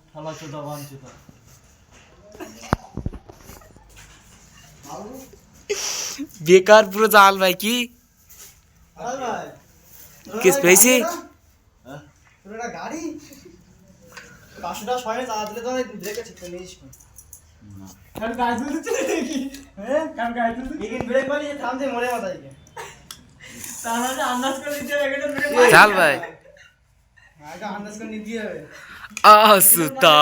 শালা চোদা বাঞ্চে তা বেকার পুরো জাল ভাই কি ভাই কেস পেয়েছি তোর একটা গাড়ি 500 টাকা সয়নে চালা দিলে তো ব্রেকে ঠিক করে নিস কার গাড়ি তুলছে নাকি হ্যাঁ কার গাড়ি তুলছে এখানে ব্রেক মারি থামতে মরে মাথা এখানে তাহলে আন্দাজ করে দিতে হবে এটা ব্রেক মারি জাল ভাই আগে আন্দাজ করে নিতে হবে সুতা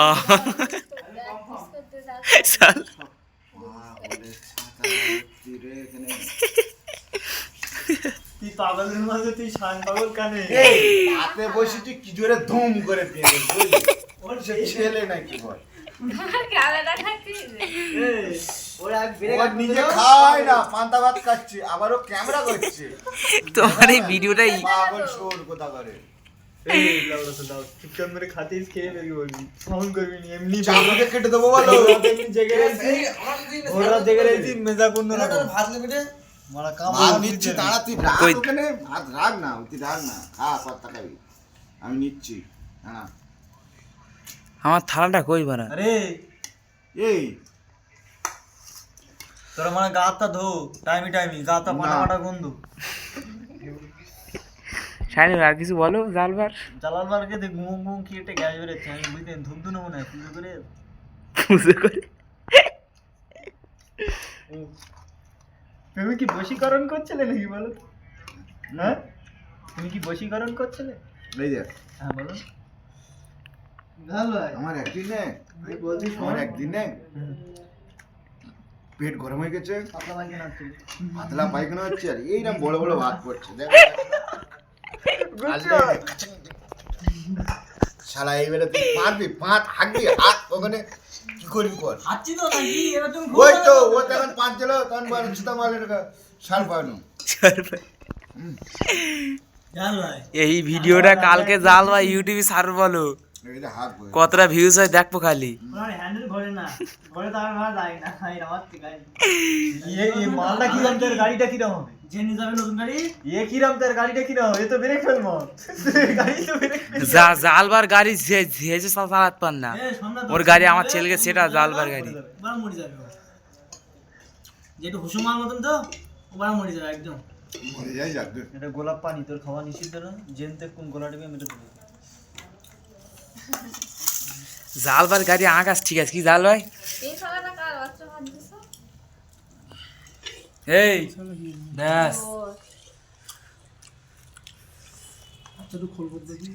জাল তুই পাগলের মাঝে তুই শান পাগল কানে হাতে বসে তুই কি জোরে ধুম করে দিয়ে ওর সে ছেলে নাকি বল ক্যামেরা খাচ্ছিস ওরা ব্রেক ও নিজে খায় না পান্তা ভাত খাচ্ছে আবার ও ক্যামেরা করছে তোমার এই ভিডিওটাই পাগল শোর কোথা করে এই লাউড়া তো দাও চুপচাপ মেরে খাতিস খেয়ে বেরিয়ে বলবি সাউন্ড করবি নি এমনি চামড়ে কেটে দেবো বলো এমনি জেগে রয়েছি ওরা জেগে রয়েছি মেজা কোন না ভাত নেবে রে মারা কাম ভাত নিচ্ছি দাঁড়া তুই রাখ কই- ওখানে ভাত রাখ না তুই রাখ না খা পাত্তা খাবি আমি নিচ্ছি হ্যাঁ আমার থালাটা কই বানা আরে এই তোরা মানে গাতা ধো টাইমি গাতা না। পাটা পাটা গন্ধ শাইনি আর কিছু বলো জালবার জালাল বারকে দেখ ঘুম ঘুম কি একটা গ্যাস বেরোচ্ছে আমি বুঝতে ধুপ ধুনো মনে হয় পুজো করে পুজো করে তুমি কি বশীকরণ করছিলে নাকি বলো তো? হ্যাঁ তুমি কি বশীকরণ করছিলে এই দেখ হ্যাঁ বলো ভালো আমার একদিনে আমি বলছি আমার একদিনে পেট গরম হয়ে গেছে পাতলা পায়খানা হচ্ছে পাতলা পায়খানা হচ্ছে আর এইরকম বড় বড় ভাত পড়ছে দেখ শালা এইবারে তুই পারবি পাঁচ হাঁকবি হাত ওখানে কি করবি কর হাঁচি তো নাকি এবার তুমি ওই তো ও তখন পাঁচ দিল তখন বলে সুতা মারলে সার পানো জান ভাই এই ভিডিওটা কালকে জাল ভাই ইউটিউবে সার বলো এইটা হাঁক বই কতটা ভিউজ হয় দেখবো খালি ওনার হ্যান্ডেল ঘরে না ঘরে তো আমার যায় না এই আমার গাড়ি এই মালটা কি দাম তোর গাড়িটা কি দাম হবে জেনে যাবে নতুন গাড়ি এ কি দাম তোর গাড়িটা কি দাম হবে এ তো ব্রেক ফেল মত গাড়ি তো ব্রেক জালবার গাড়ি ঝেঝে চালাতে পার না ওর গাড়ি আমার ছেলেকে সেটা জালবার গাড়ি বড় মরে যাবে যেটা হুসুমার মতন তো ও বড় মরে যাবে একদম মরে যাই যাক এটা গোলাপ পানি তোর খাওয়া নিষিদ্ধ না জেনতে কোন গোলাটা মেরে দেবে জালবার গাড়ি আকাশ ঠিক আছে কি জাল ভাই এই শালাটা কার বাচ্চা ভাত দিছো এই ব্যাস ওর আচ্ছা তুই খোলবো দেখি